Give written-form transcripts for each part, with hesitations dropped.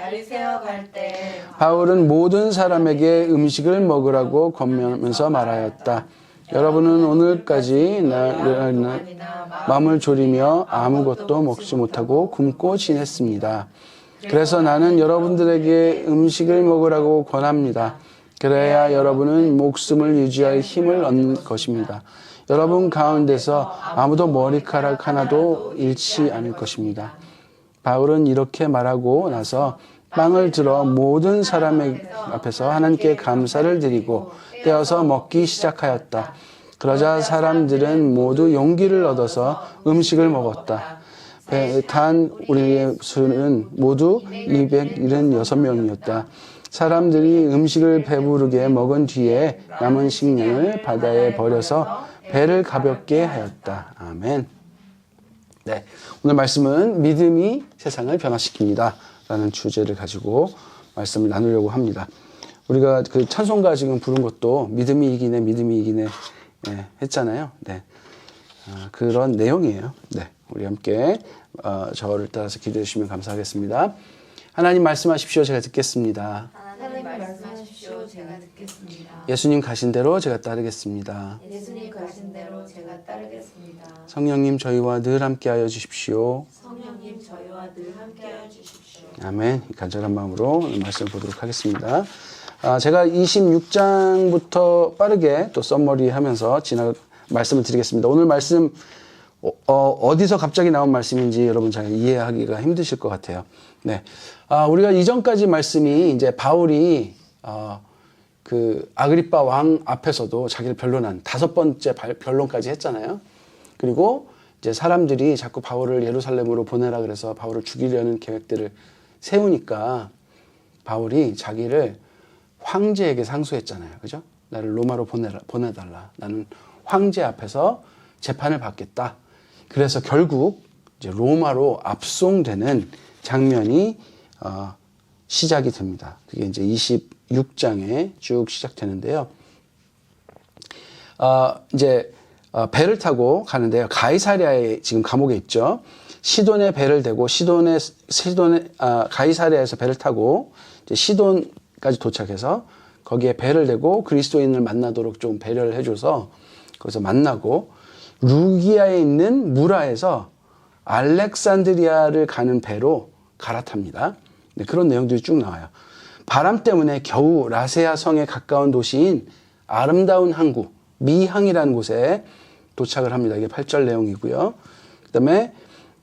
날이 새어갈 때 바울은 모든 사람에게 음식을 먹으라고 권면하면서 말하였다. 여러분은 오늘까지 마음을 졸이며 아무것도 먹지 못하고 굶고 지냈습니다. 그래서 나는 여러분들에게 음식을 먹으라고 권합니다. 그래야 여러분은 목숨을 유지할 힘을 얻는 것입니다. 여러분 가운데서 아무도 머리카락 하나도 잃지 않을 것입니다. 바울은 이렇게 말하고 나서 빵을 들어 모든 사람 앞에서 하나님께 감사를 드리고 떼어서 먹기 시작하였다. 그러자 사람들은 모두 용기를 얻어서 음식을 먹었다. 단 우리의 수는 모두 276명이었다. 사람들이 음식을 배부르게 먹은 뒤에 남은 식량을 바다에 버려서 배를 가볍게 하였다. 아멘. 네, 오늘 말씀은 믿음이 세상을 변화시킵니다 라는 주제를 가지고 말씀을 나누려고 합니다. 우리가 그 찬송가 지금 부른 것도 믿음이 이기네 네, 했잖아요. 네, 그런 내용이에요. 네, 우리 함께 저를 따라서 기도해 주시면 감사하겠습니다. 하나님 말씀하십시오. 제가 듣겠습니다. 하나님 말씀하십시오. 제가 듣겠습니다. 예수님 가신 대로 제가 따르겠습니다. 예수님 가신 대로 제가 따르겠습니다. 성령님 저희와 늘 함께하여 주십시오. 성령님 저희와 늘 함께하여 주십시오. 아멘. 간절한 마음으로 말씀을 보도록 하겠습니다. 제가 26장부터 빠르게 또 썸머리 하면서 말씀을 드리겠습니다. 오늘 말씀 어디서 갑자기 나온 말씀인지 여러분 잘 이해하기가 힘드실 것 같아요. 네, 우리가 이전까지 말씀이 이제 바울이 그 아그리빠 왕 앞에서도 자기를 변론한 5번째 변론까지 했잖아요. 그리고 이제 사람들이 자꾸 바울을 예루살렘으로 보내라 그래서 바울을 죽이려는 계획들을 세우니까 바울이 자기를 황제에게 상소했잖아요. 그죠? 나를 로마로 보내달라. 나는 황제 앞에서 재판을 받겠다. 그래서 결국 이제 로마로 압송되는 장면이 시작이 됩니다. 그게 이제 26장에 쭉 시작되는데요. 이제 배를 타고 가는데요. 가이사랴에 지금 감옥에 있죠. 시돈에 배를 대고 가이사랴에서 배를 타고 이제 시돈까지 도착해서 거기에 배를 대고 그리스도인을 만나도록 좀 배려를 해줘서 거기서 만나고 루기아에 있는 무라에서 알렉산드리아를 가는 배로 갈아탑니다. 네, 그런 내용들이 쭉 나와요. 바람 때문에 겨우 라세아 성에 가까운 도시인 아름다운 항구 미항이라는 곳에 도착을 합니다. 이게 8절 내용이고요. 그 다음에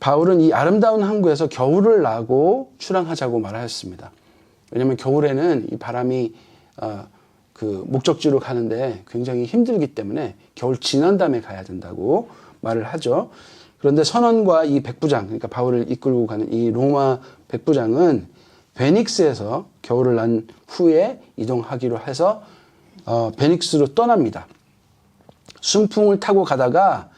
바울은 이 아름다운 항구에서 겨울을 나고 출항하자고 말하였습니다. 왜냐하면 겨울에는 이 바람이 그 목적지로 가는데 굉장히 힘들기 때문에 겨울 지난 다음에 가야 된다고 말을 하죠. 그런데 선원과 이 백부장, 그러니까 바울을 이끌고 가는 이 로마 백부장은 베닉스에서 겨울을 난 후에 이동하기로 해서 베닉스로 떠납니다. 순풍을 타고 가다가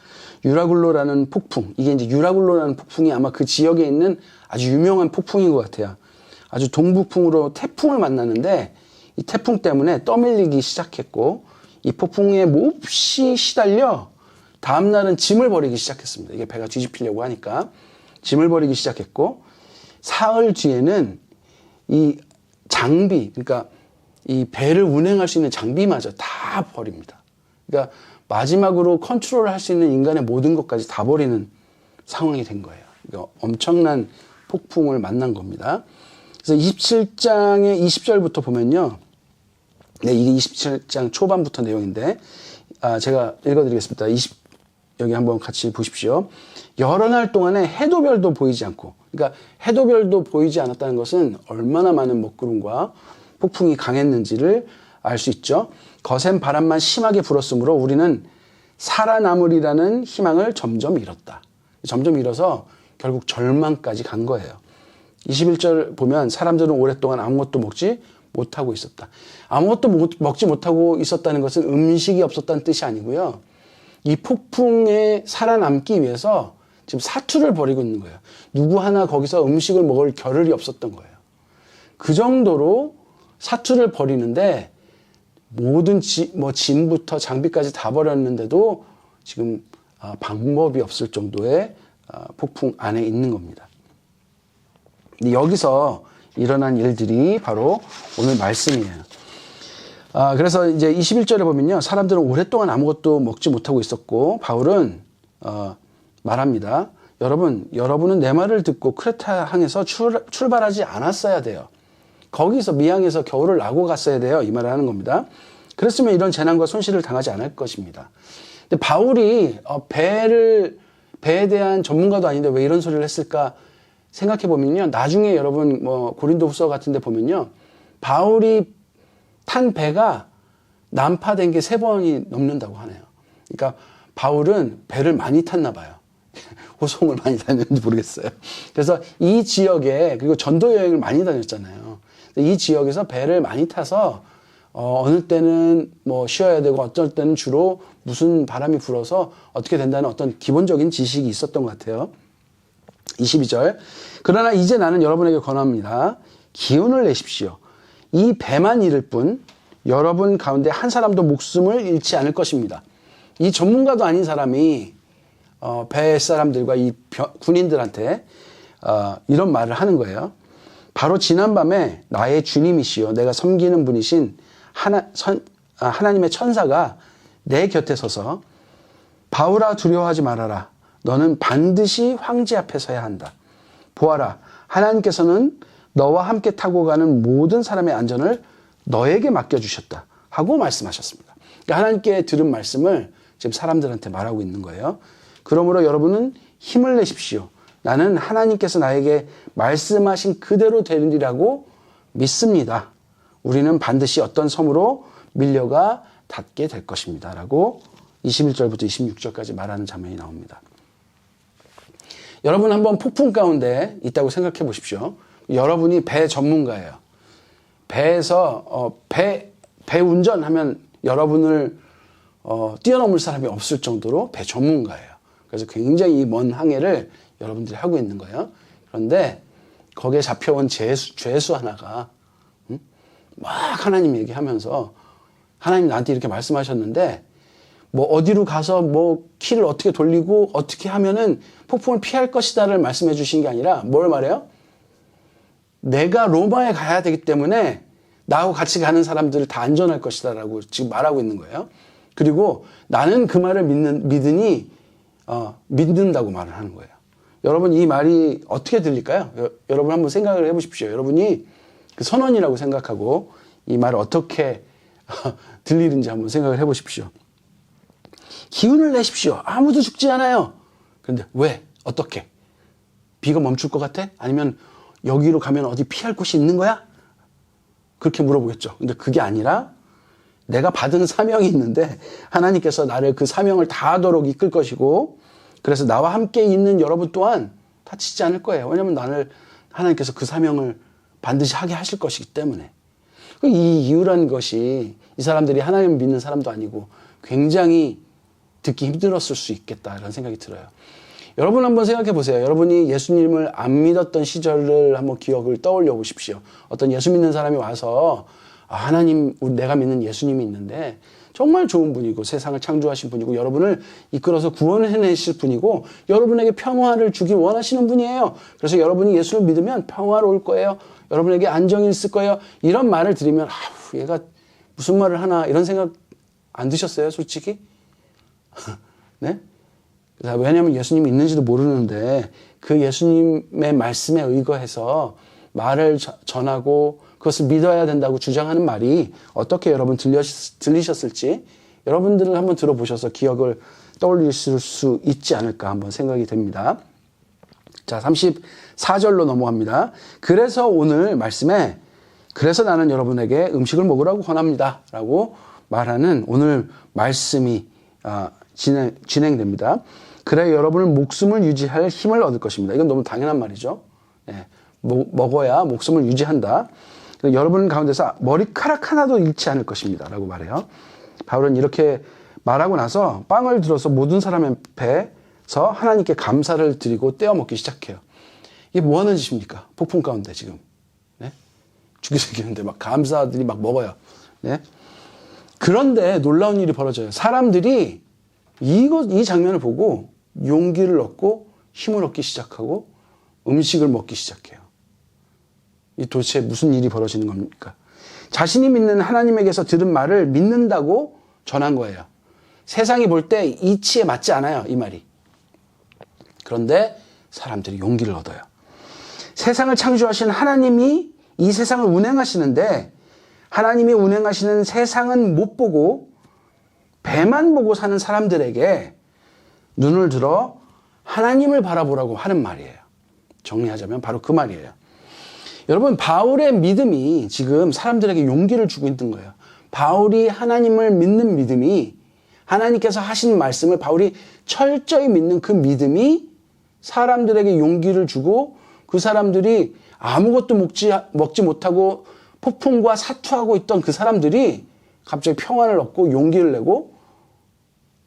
유라굴로라는 폭풍, 이게 이제 유라굴로라는 폭풍이 아마 그 지역에 있는 아주 유명한 폭풍인 것 같아요. 아주 동북풍으로 태풍을 만나는데 이 태풍 때문에 떠밀리기 시작했고 이 폭풍에 몹시 시달려 다음날은 짐을 버리기 시작했습니다. 이게 배가 뒤집히려고 하니까 짐을 버리기 시작했고 사흘 뒤에는 이 장비, 그러니까 이 배를 운행할 수 있는 장비마저 다 버립니다. 그러니까 마지막으로 컨트롤할 수 있는 인간의 모든 것까지 다 버리는 상황이 된 거예요. 그러니까 엄청난 폭풍을 만난 겁니다. 그래서 27장의 20절부터 보면요. 네, 이게 27장 초반부터 내용인데, 제가 읽어드리겠습니다. 여기 한번 같이 보십시오. 여러 날 동안에 해도 별도 보이지 않고, 그러니까 해도 별도 보이지 않았다는 것은 얼마나 많은 먹구름과 폭풍이 강했는지를 알 수 있죠. 거센 바람만 심하게 불었으므로 우리는 살아남으리라는 희망을 점점 잃었다. 점점 잃어서 결국 절망까지 간 거예요. 21절 보면 사람들은 오랫동안 아무것도 먹지 못하고 있었다. 아무것도 먹지 못하고 있었다는 것은 음식이 없었다는 뜻이 아니고요. 이 폭풍에 살아남기 위해서 지금 사투를 벌이고 있는 거예요. 누구 하나 거기서 음식을 먹을 겨를이 없었던 거예요. 그 정도로 사투를 벌이는데 모든 짐부터 장비까지 다 버렸는데도 지금 방법이 없을 정도의 폭풍 안에 있는 겁니다. 근데 여기서 일어난 일들이 바로 오늘 말씀이에요. 그래서 이제 21절에 보면요. 사람들은 오랫동안 아무것도 먹지 못하고 있었고 바울은 말합니다. 여러분은 내 말을 듣고 크레타 항에서 출발하지 않았어야 돼요. 거기서 미항에서 겨울을 나고 갔어야 돼요. 이 말을 하는 겁니다. 그랬으면 이런 재난과 손실을 당하지 않을 것입니다. 근데 바울이 배에 대한 전문가도 아닌데 왜 이런 소리를 했을까 생각해 보면요. 나중에 여러분 고린도후서 같은 데 보면요. 바울이 탄 배가 난파된 게 3번이 넘는다고 하네요. 그러니까 바울은 배를 많이 탔나 봐요. 호송을 많이 다녔는지 모르겠어요. 그래서 이 지역에, 그리고 전도 여행을 많이 다녔잖아요. 이 지역에서 배를 많이 타서 어느 때는 쉬어야 되고 어쩔 때는 주로 무슨 바람이 불어서 어떻게 된다는 어떤 기본적인 지식이 있었던 것 같아요. 22절. 그러나 이제 나는 여러분에게 권합니다. 기운을 내십시오. 이 배만 잃을 뿐 여러분 가운데 한 사람도 목숨을 잃지 않을 것입니다. 이 전문가도 아닌 사람이 배 사람들과 이 군인들한테 이런 말을 하는 거예요. 바로 지난밤에 나의 주님이시여 내가 섬기는 분이신 하나님의 천사가 내 곁에 서서 바울아 두려워하지 말아라. 너는 반드시 황제 앞에 서야 한다. 보아라. 하나님께서는 너와 함께 타고 가는 모든 사람의 안전을 너에게 맡겨주셨다. 하고 말씀하셨습니다. 그러니까 하나님께 들은 말씀을 지금 사람들한테 말하고 있는 거예요. 그러므로 여러분은 힘을 내십시오. 나는 하나님께서 나에게 말씀하신 그대로 되리라고 믿습니다. 우리는 반드시 어떤 섬으로 밀려가 닿게 될 것입니다. 라고 21절부터 26절까지 말하는 장면이 나옵니다. 여러분 한번 폭풍 가운데 있다고 생각해 보십시오. 여러분이 배 전문가예요. 배에서 배 운전하면 여러분을 뛰어넘을 사람이 없을 정도로 배 전문가예요. 그래서 굉장히 먼 항해를 여러분들이 하고 있는 거예요. 그런데 거기에 잡혀온 죄수 하나가 막 하나님 얘기하면서 하나님 나한테 이렇게 말씀하셨는데 어디로 가서 키를 어떻게 돌리고 어떻게 하면은 폭풍을 피할 것이다를 말씀해 주신 게 아니라 뭘 말해요? 내가 로마에 가야 되기 때문에 나하고 같이 가는 사람들을 다 안전할 것이다라고 지금 말하고 있는 거예요. 그리고 나는 그 말을 믿으니 믿는다고 말을 하는 거예요. 여러분 이 말이 어떻게 들릴까요? 여러분 한번 생각을 해보십시오. 여러분이 그 선언이라고 생각하고 이 말을 어떻게 들리는지 한번 생각을 해보십시오. 기운을 내십시오. 아무도 죽지 않아요. 그런데 왜? 어떻게? 비가 멈출 것 같아? 아니면 여기로 가면 어디 피할 곳이 있는 거야? 그렇게 물어보겠죠. 근데 그게 아니라 내가 받은 사명이 있는데 하나님께서 나를 그 사명을 다하도록 이끌 것이고 그래서 나와 함께 있는 여러분 또한 다치지 않을 거예요. 왜냐하면 하나님께서 그 사명을 반드시 하게 하실 것이기 때문에. 이 이유라는 것이 이 사람들이 하나님을 믿는 사람도 아니고 굉장히 듣기 힘들었을 수 있겠다 이런 생각이 들어요. 여러분 한번 생각해 보세요. 여러분이 예수님을 안 믿었던 시절을 한번 기억을 떠올려 보십시오. 어떤 예수 믿는 사람이 와서 하나님, 내가 믿는 예수님이 있는데 정말 좋은 분이고 세상을 창조하신 분이고 여러분을 이끌어서 구원을 해내실 분이고 여러분에게 평화를 주기 원하시는 분이에요. 그래서 여러분이 예수를 믿으면 평화로울 거예요. 여러분에게 안정이 있을 거예요. 이런 말을 들으면 얘가 무슨 말을 하나 이런 생각 안 드셨어요? 솔직히? 네? 왜냐하면 예수님이 있는지도 모르는데 그 예수님의 말씀에 의거해서 말을 전하고 그것을 믿어야 된다고 주장하는 말이 어떻게 여러분 들리셨을지 여러분들은 한번 들어보셔서 기억을 떠올리실 수 있지 않을까 한번 생각이 됩니다. 자, 34절로 넘어갑니다. 그래서 오늘 말씀에 그래서 나는 여러분에게 음식을 먹으라고 권합니다. 라고 말하는 오늘 말씀이 진행됩니다. 그래 여러분은 목숨을 유지할 힘을 얻을 것입니다. 이건 너무 당연한 말이죠. 네, 먹어야 목숨을 유지한다. 여러분 가운데서 머리카락 하나도 잃지 않을 것입니다. 라고 말해요. 바울은 이렇게 말하고 나서 빵을 들어서 모든 사람의 배에서 하나님께 감사를 드리고 떼어 먹기 시작해요. 이게 뭐 하는 짓입니까? 폭풍 가운데 지금. 네? 죽이 생기는데 막 감사들이 막 먹어요. 네? 그런데 놀라운 일이 벌어져요. 사람들이 이 장면을 보고 용기를 얻고 힘을 얻기 시작하고 음식을 먹기 시작해요. 이 도대체 무슨 일이 벌어지는 겁니까? 자신이 믿는 하나님에게서 들은 말을 믿는다고 전한 거예요. 세상이 볼 때 이치에 맞지 않아요, 이 말이. 그런데 사람들이 용기를 얻어요. 세상을 창조하신 하나님이 이 세상을 운행하시는데 하나님이 운행하시는 세상은 못 보고 배만 보고 사는 사람들에게 눈을 들어 하나님을 바라보라고 하는 말이에요. 정리하자면 바로 그 말이에요. 여러분, 바울의 믿음이 지금 사람들에게 용기를 주고 있는 거예요. 바울이 하나님을 믿는 믿음이, 하나님께서 하신 말씀을 바울이 철저히 믿는 그 믿음이 사람들에게 용기를 주고 그 사람들이 아무것도 먹지 못하고 폭풍과 사투하고 있던 그 사람들이 갑자기 평안을 얻고 용기를 내고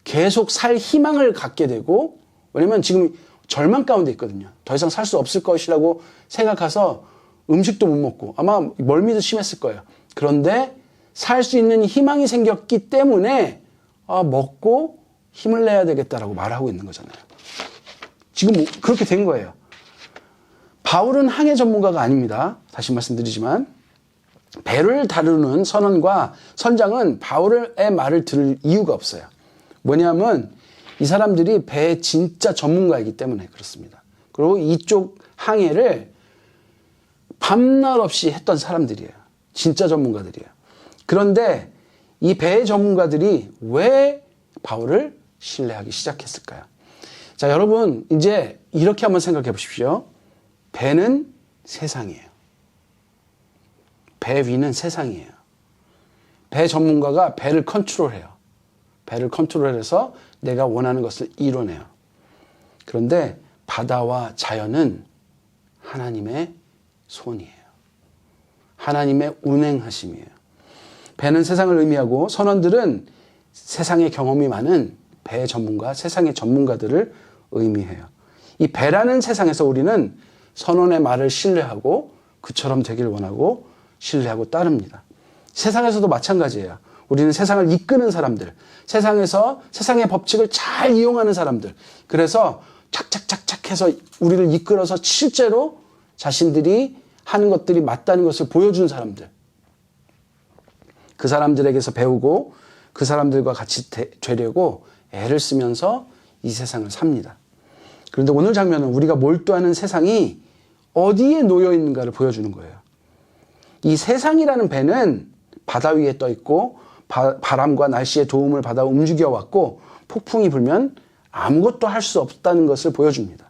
계속 살 희망을 갖게 되고, 왜냐면 지금 절망 가운데 있거든요. 더 이상 살 수 없을 것이라고 생각해서 음식도 못 먹고 아마 멀미도 심했을 거예요. 그런데 살 수 있는 희망이 생겼기 때문에 먹고 힘을 내야 되겠다라고 말하고 있는 거잖아요. 지금 그렇게 된 거예요. 바울은 항해 전문가가 아닙니다. 다시 말씀드리지만 배를 다루는 선원과 선장은 바울의 말을 들을 이유가 없어요. 뭐냐면 이 사람들이 배의 진짜 전문가이기 때문에 그렇습니다. 그리고 이쪽 항해를 밤낮 없이 했던 사람들이에요. 진짜 전문가들이에요. 그런데 이 배의 전문가들이 왜 바울을 신뢰하기 시작했을까요? 자, 여러분 이제 이렇게 한번 생각해 보십시오. 배는 세상이에요. 배 위는 세상이에요. 배 전문가가 배를 컨트롤해요. 배를 컨트롤해서 내가 원하는 것을 이뤄내요. 그런데 바다와 자연은 하나님의 손이에요. 하나님의 운행하심이에요. 배는 세상을 의미하고 선원들은 세상의 경험이 많은 배 전문가, 세상의 전문가들을 의미해요. 이 배라는 세상에서 우리는 선원의 말을 신뢰하고 그처럼 되기를 원하고 신뢰하고 따릅니다. 세상에서도 마찬가지예요. 우리는 세상을 이끄는 사람들, 세상에서 세상의 법칙을 잘 이용하는 사람들, 그래서 착착착착 해서 우리를 이끌어서 실제로 자신들이 하는 것들이 맞다는 것을 보여준 사람들, 그 사람들에게서 배우고 그 사람들과 같이 되려고 애를 쓰면서 이 세상을 삽니다. 그런데 오늘 장면은 우리가 몰두하는 세상이 어디에 놓여 있는가를 보여주는 거예요. 이 세상이라는 배는 바다 위에 떠 있고 바람과 날씨의 도움을 받아 움직여 왔고 폭풍이 불면 아무것도 할 수 없다는 것을 보여줍니다.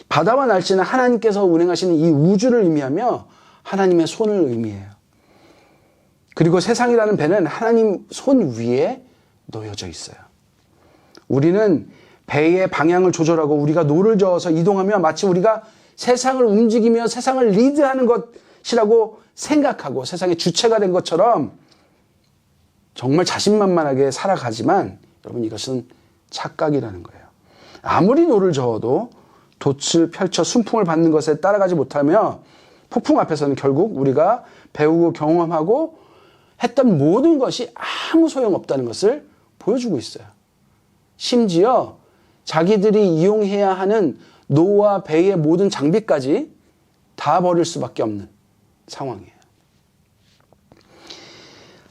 바다와 날씨는 하나님께서 운행하시는 이 우주를 의미하며 하나님의 손을 의미해요. 그리고 세상이라는 배는 하나님 손 위에 놓여져 있어요. 우리는 배의 방향을 조절하고 우리가 노를 저어서 이동하며 마치 우리가 세상을 움직이며 세상을 리드하는 것이라고 생각하고 세상의 주체가 된 것처럼 정말 자신만만하게 살아가지만 여러분, 이것은 착각이라는 거예요. 아무리 노를 저어도 돛을 펼쳐 순풍을 받는 것에 따라가지 못하며 폭풍 앞에서는 결국 우리가 배우고 경험하고 했던 모든 것이 아무 소용없다는 것을 보여주고 있어요. 심지어 자기들이 이용해야 하는 노와 배의 모든 장비까지 다 버릴 수밖에 없는 상황이에요.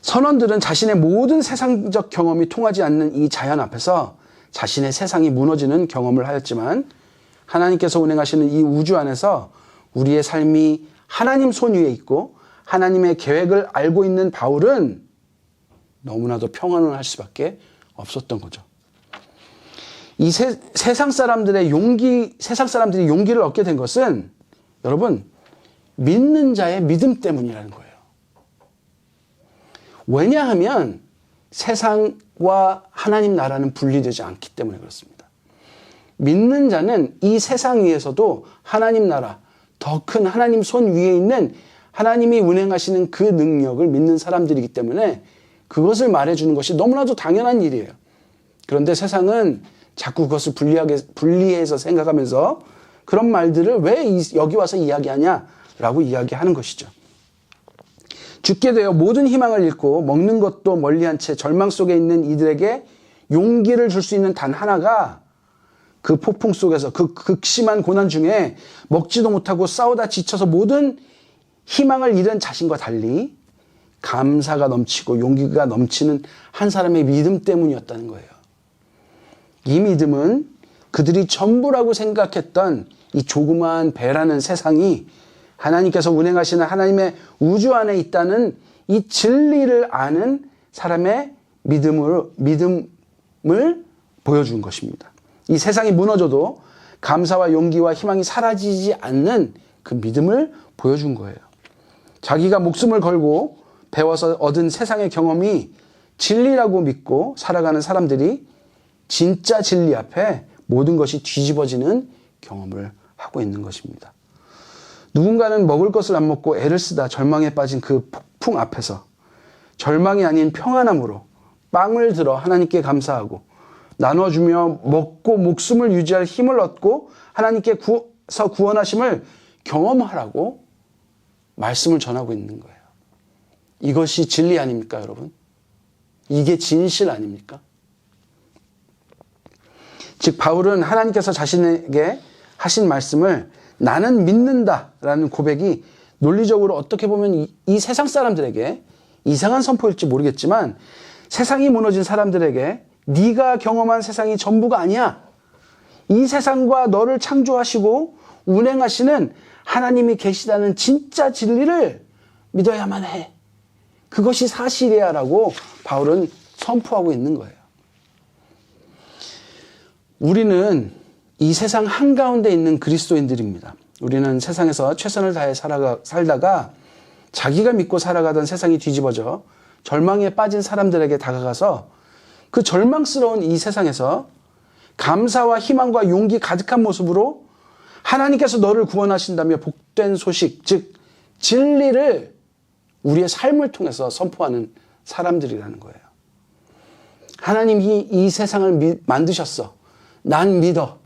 선원들은 자신의 모든 세상적 경험이 통하지 않는 이 자연 앞에서 자신의 세상이 무너지는 경험을 하였지만 하나님께서 운행하시는 이 우주 안에서 우리의 삶이 하나님 손 위에 있고 하나님의 계획을 알고 있는 바울은 너무나도 평안을 할 수밖에 없었던 거죠. 이 세상 사람들이 용기를 얻게 된 것은 여러분, 믿는 자의 믿음 때문이라는 거예요. 왜냐하면 세상과 하나님 나라는 분리되지 않기 때문에 그렇습니다. 믿는 자는 이 세상 위에서도 하나님 나라, 더 큰 하나님 손 위에 있는 하나님이 운행하시는 그 능력을 믿는 사람들이기 때문에 그것을 말해주는 것이 너무나도 당연한 일이에요. 그런데 세상은 자꾸 그것을 분리해서 생각하면서 그런 말들을 왜 여기 와서 이야기하냐라고 이야기하는 것이죠. 죽게 되어 모든 희망을 잃고 먹는 것도 멀리한 채 절망 속에 있는 이들에게 용기를 줄 수 있는 단 하나가 그 폭풍 속에서 그 극심한 고난 중에 먹지도 못하고 싸우다 지쳐서 모든 희망을 잃은 자신과 달리 감사가 넘치고 용기가 넘치는 한 사람의 믿음 때문이었다는 거예요. 이 믿음은 그들이 전부라고 생각했던 이 조그마한 배라는 세상이 하나님께서 운행하시는 하나님의 우주 안에 있다는 이 진리를 아는 사람의 믿음을 보여준 것입니다. 이 세상이 무너져도 감사와 용기와 희망이 사라지지 않는 그 믿음을 보여준 거예요. 자기가 목숨을 걸고 배워서 얻은 세상의 경험이 진리라고 믿고 살아가는 사람들이 진짜 진리 앞에 모든 것이 뒤집어지는 경험을 하고 있는 것입니다. 누군가는 먹을 것을 안 먹고 애를 쓰다 절망에 빠진 그 폭풍 앞에서 절망이 아닌 평안함으로 빵을 들어 하나님께 감사하고 나눠주며 먹고 목숨을 유지할 힘을 얻고 하나님께서 구원하심을 경험하라고 말씀을 전하고 있는 거예요. 이것이 진리 아닙니까, 여러분? 이게 진실 아닙니까? 즉 바울은 하나님께서 자신에게 하신 말씀을 나는 믿는다라는 고백이 논리적으로 어떻게 보면 이 세상 사람들에게 이상한 선포일지 모르겠지만 세상이 무너진 사람들에게 네가 경험한 세상이 전부가 아니야. 이 세상과 너를 창조하시고 운행하시는 하나님이 계시다는 진짜 진리를 믿어야만 해. 그것이 사실이야 라고 바울은 선포하고 있는 거예요. 우리는 이 세상 한가운데 있는 그리스도인들입니다. 우리는 세상에서 최선을 다해 살다가 자기가 믿고 살아가던 세상이 뒤집어져 절망에 빠진 사람들에게 다가가서 그 절망스러운 이 세상에서 감사와 희망과 용기 가득한 모습으로 하나님께서 너를 구원하신다며 복된 소식, 즉 진리를 우리의 삶을 통해서 선포하는 사람들이라는 거예요. 하나님이 이 세상을 만드셨어. 난 믿어.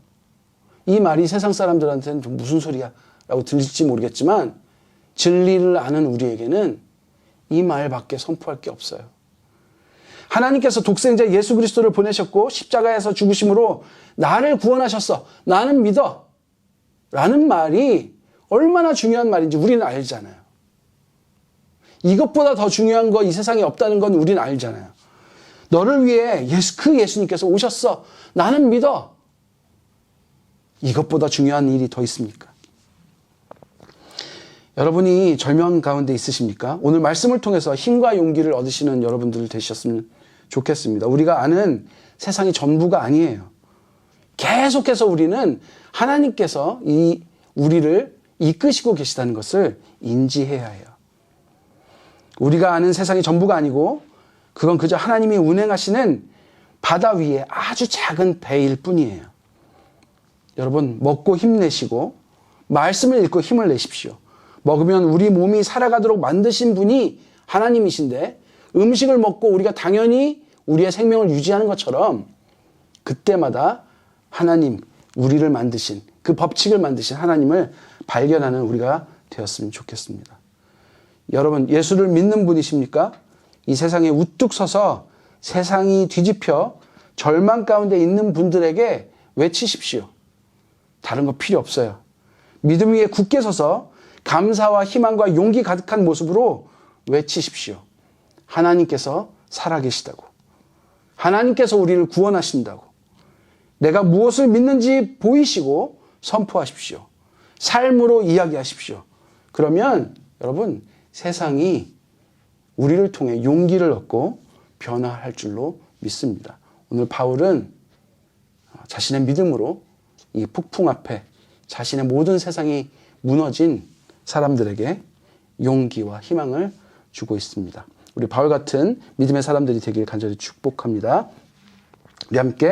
이 말이 세상 사람들한테는 좀 무슨 소리야 라고 들릴지 모르겠지만 진리를 아는 우리에게는 이 말밖에 선포할 게 없어요. 하나님께서 독생자 예수 그리스도를 보내셨고 십자가에서 죽으심으로 나를 구원하셨어. 나는 믿어. 라는 말이 얼마나 중요한 말인지 우리는 알잖아요. 이것보다 더 중요한 거 이 세상에 없다는 건 우리는 알잖아요. 너를 위해 그 예수님께서 오셨어. 나는 믿어. 이것보다 중요한 일이 더 있습니까? 여러분이 절망 가운데 있으십니까? 오늘 말씀을 통해서 힘과 용기를 얻으시는 여러분들 되셨으면 좋겠습니다. 우리가 아는 세상이 전부가 아니에요. 계속해서 우리는 하나님께서 우리를 이끄시고 계시다는 것을 인지해야 해요. 우리가 아는 세상이 전부가 아니고 그건 그저 하나님이 운행하시는 바다 위에 아주 작은 배일 뿐이에요. 여러분 먹고 힘내시고 말씀을 읽고 힘을 내십시오. 먹으면 우리 몸이 살아가도록 만드신 분이 하나님이신데 음식을 먹고 우리가 당연히 우리의 생명을 유지하는 것처럼 그때마다 하나님, 우리를 만드신 그 법칙을 만드신 하나님을 발견하는 우리가 되었으면 좋겠습니다. 여러분 예수를 믿는 분이십니까? 이 세상에 우뚝 서서 세상이 뒤집혀 절망 가운데 있는 분들에게 외치십시오. 다른 거 필요 없어요. 믿음 위에 굳게 서서 감사와 희망과 용기 가득한 모습으로 외치십시오. 하나님께서 살아계시다고. 하나님께서 우리를 구원하신다고. 내가 무엇을 믿는지 보이시고 선포하십시오. 삶으로 이야기하십시오. 그러면 여러분 세상이 우리를 통해 용기를 얻고 변화할 줄로 믿습니다. 오늘 바울은 자신의 믿음으로 이 폭풍 앞에 자신의 모든 세상이 무너진 사람들에게 용기와 희망을 주고 있습니다. 우리 바울 같은 믿음의 사람들이 되길 간절히 축복합니다. 우리 함께